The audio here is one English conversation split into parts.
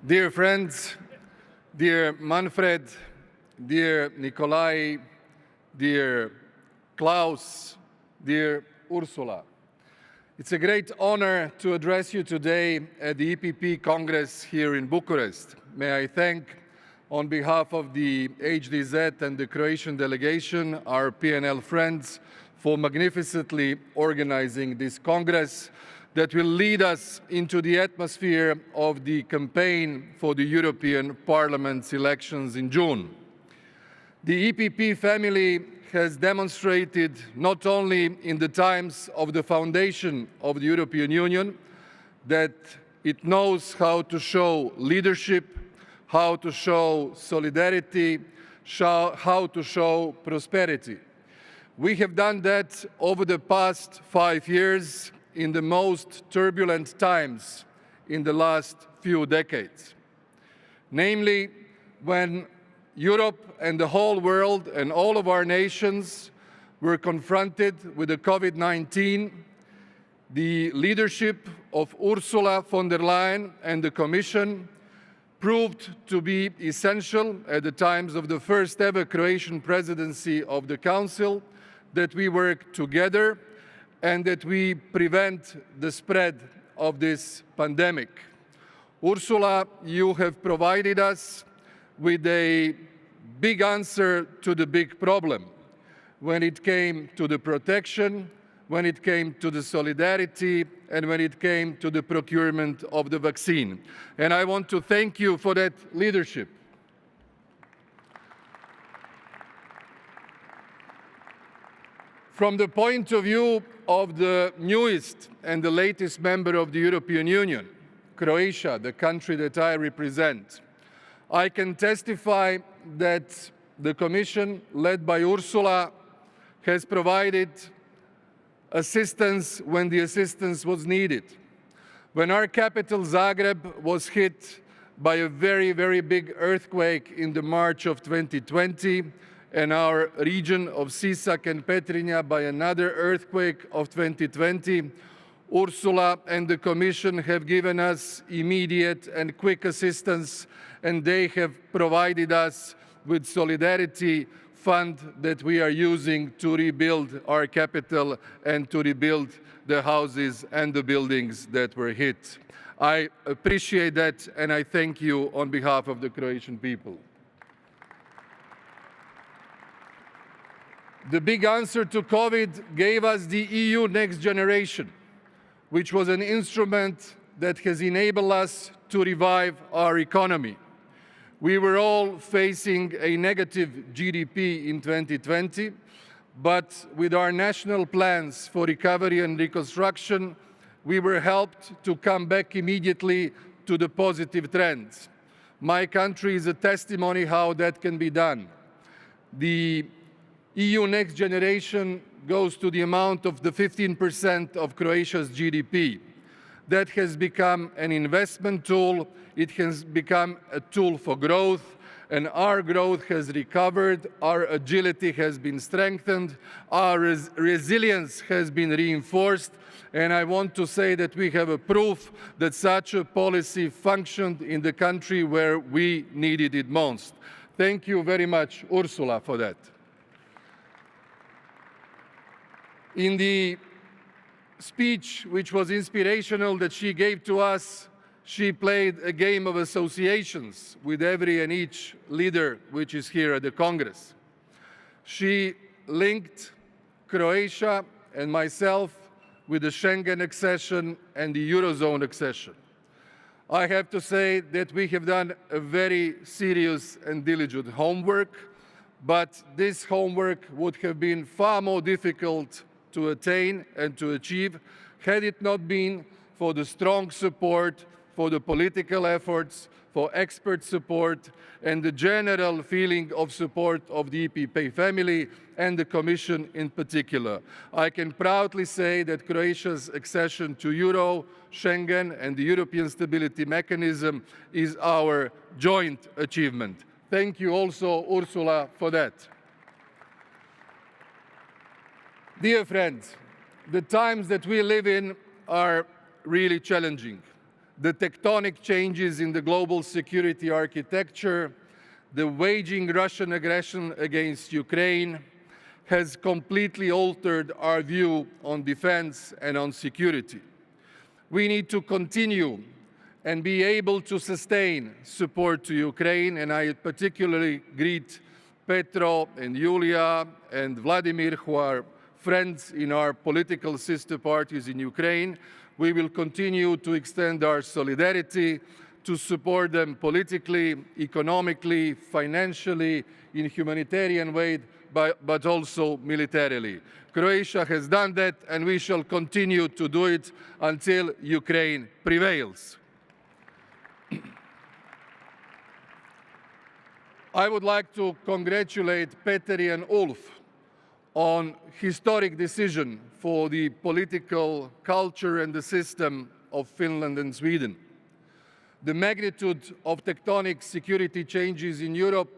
Dear friends, dear Manfred, dear Nikolai, dear Klaus, dear Ursula. It's a great honor to address you today at the EPP Congress here in Bucharest. May I thank, on behalf of the HDZ and the Croatian delegation, our PNL friends for magnificently organizing this Congress that will lead us into the atmosphere of the campaign for the European Parliament's elections in June. The EPP family has demonstrated not only in the times of the foundation of the European Union that it knows how to show leadership, how to show solidarity, how to show prosperity. We have done that over the past 5 years in the most turbulent times in the last few decades. Namely, when Europe and the whole world and all of our nations were confronted with the COVID-19, the leadership of Ursula von der Leyen and the Commission proved to be essential at the times of the first ever Croatian presidency of the Council, that we work together and that we prevent the spread of this pandemic. Ursula, you have provided us with a big answer to the big problem when it came to the protection, when it came to the solidarity, and when it came to the procurement of the vaccine. And I want to thank you for that leadership. From the point of view of the newest and the latest member of the European Union, Croatia, the country that I represent, I can testify that the Commission, led by Ursula, has provided assistance when the assistance was needed. When our capital, Zagreb, was hit by a very, very big earthquake in the March of 2020, and our region of Sisak and Petrinja by another earthquake of 2020, Ursula and the Commission have given us immediate and quick assistance, and they have provided us with solidarity fund that we are using to rebuild our capital and to rebuild the houses and the buildings that were hit. I appreciate that, and I thank you on behalf of the Croatian people. The big answer to COVID gave us the EU Next Generation, which was an instrument that has enabled us to revive our economy. We were all facing a negative GDP in 2020, but with our national plans for recovery and reconstruction, we were helped to come back immediately to the positive trends. My country is a testimony how that can be done. The EU Next Generation goes to the amount of the 15% of Croatia's GDP. That has become an investment tool, it has become a tool for growth, and our growth has recovered, our agility has been strengthened, our resilience has been reinforced, and I want to say that we have a proof that such a policy functioned in the country where we needed it most. Thank you very much, Ursula, for that. In the speech, which was inspirational, that she gave to us, she played a game of associations with every and each leader which is here at the Congress. She linked Croatia and myself with the Schengen accession and the Eurozone accession. I have to say that we have done a very serious and diligent homework, but this homework would have been far more difficult to attain and to achieve had it not been for the strong support, for the political efforts, for expert support, and the general feeling of support of the EPP family and the Commission in particular. I can proudly say that Croatia's accession to Euro, Schengen, and the European Stability Mechanism is our joint achievement. Thank you also, Ursula, for that. Dear friends, the times that we live in are really challenging. the tectonic changes in the global security architecture, the waging Russian aggression against Ukraine has completely altered our view on defense and on security. We need to continue and be able to sustain support to Ukraine, and I particularly greet Petro and Yulia and Vladimir, who are friends in our political sister parties in Ukraine. We will continue to extend our solidarity to support them politically, economically, financially, in humanitarian way, but also militarily. Croatia has done that, and we shall continue to do it until Ukraine prevails. I would like to congratulate Petteri and Ulf on historic decision for the political culture and the system of Finland and Sweden. The magnitude of tectonic security changes in Europe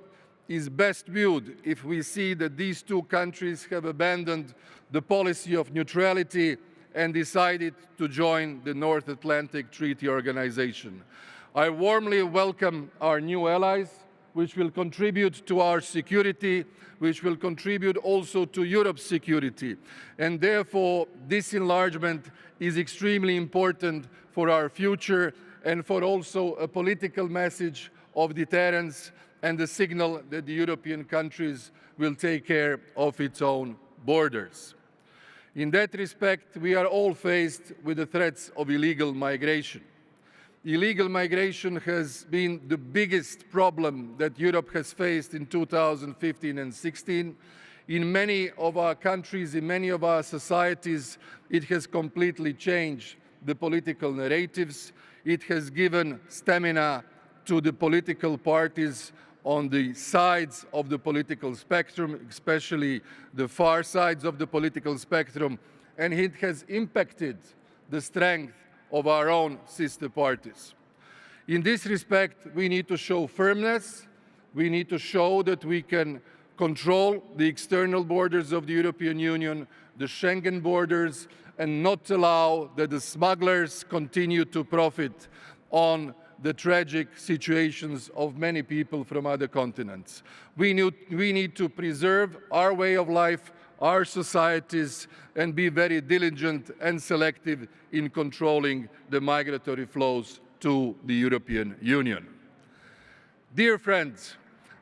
is best viewed if we see that these two countries have abandoned the policy of neutrality and decided to join the North Atlantic Treaty Organization. I warmly welcome our new allies, which will contribute to our security, which will contribute also to Europe's security. And therefore, this enlargement is extremely important for our future and for also a political message of deterrence and the signal that the European countries will take care of its own borders. In that respect, we are all faced with the threats of illegal migration. Illegal migration has been the biggest problem that Europe has faced in 2015 and 16. In many of our countries, in many of our societies, it has completely changed the political narratives. It has given stamina to the political parties on the sides of the political spectrum, especially the far sides of the political spectrum, and it has impacted the strength of our own sister parties. In this respect, we need to show firmness. We need to show that we can control the external borders of the European Union, the Schengen borders, and not allow that the smugglers continue to profit on the tragic situations of many people from other continents. We need to preserve our way of life, our societies, and be very diligent and selective in controlling the migratory flows to the European Union. Dear friends,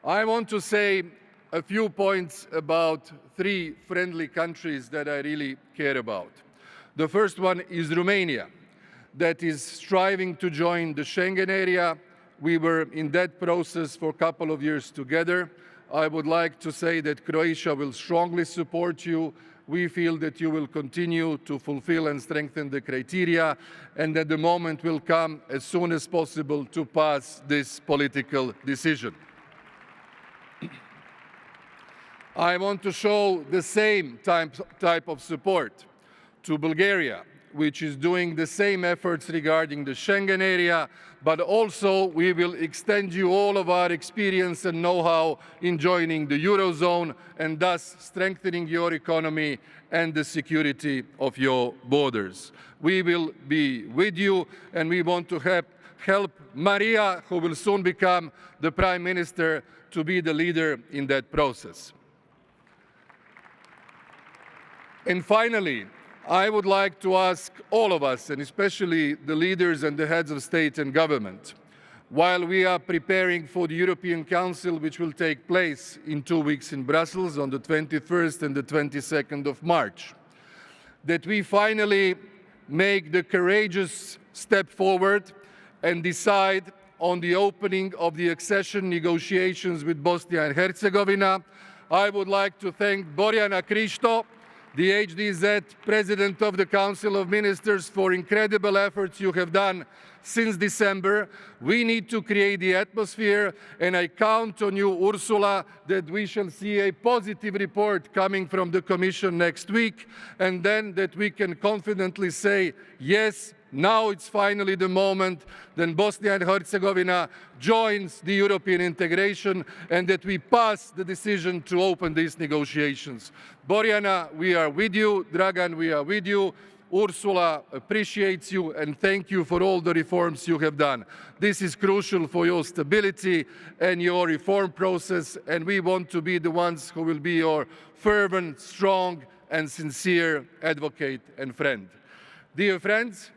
I want to say a few points about three friendly countries that I really care about. The first one is Romania, that is striving to join the Schengen area. We were in that process for a couple of years together. I would like to say that Croatia will strongly support you. We feel that you will continue to fulfill and strengthen the criteria, and that the moment will come as soon as possible to pass this political decision. I want to show the same type of support to Bulgaria, which is doing the same efforts regarding the Schengen area, but also we will extend you all of our experience and know-how in joining the Eurozone and thus strengthening your economy and the security of your borders. We will be with you, and we want to help Maria, who will soon become the Prime Minister, to be the leader in that process. And finally, I would like to ask all of us, and especially the leaders and the heads of state and government, while we are preparing for the European Council, which will take place in 2 weeks in Brussels on the 21st and the 22nd of March, that we finally make the courageous step forward and decide on the opening of the accession negotiations with Bosnia and Herzegovina. I would like to thank Borjana Krišto, the HDZ President of the Council of Ministers, for incredible efforts you have done since December. We need to create the atmosphere, and I count on you, Ursula, that we shall see a positive report coming from the Commission next week, and then that we can confidently say, yes, now it's finally the moment that Bosnia and Herzegovina joins the European integration, and that we pass the decision to open these negotiations. Borjana, we are with you. Dragan, we are with you. Ursula appreciates you and thank you for all the reforms you have done. This is crucial for your stability and your reform process, and we want to be the ones who will be your fervent, strong, and sincere advocate and friend. Dear friends,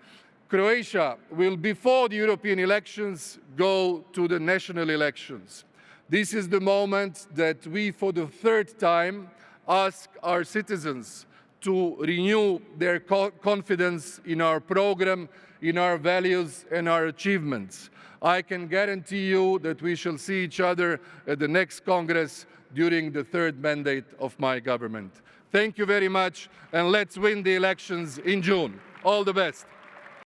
Croatia will, before the European elections, go to the national elections. This is the moment that we, for the third time, ask our citizens to renew their confidence in our program, in our values and our achievements. I can guarantee you that we shall see each other at the next Congress during the third mandate of my government. Thank you very much, and let's win the elections in June. All the best.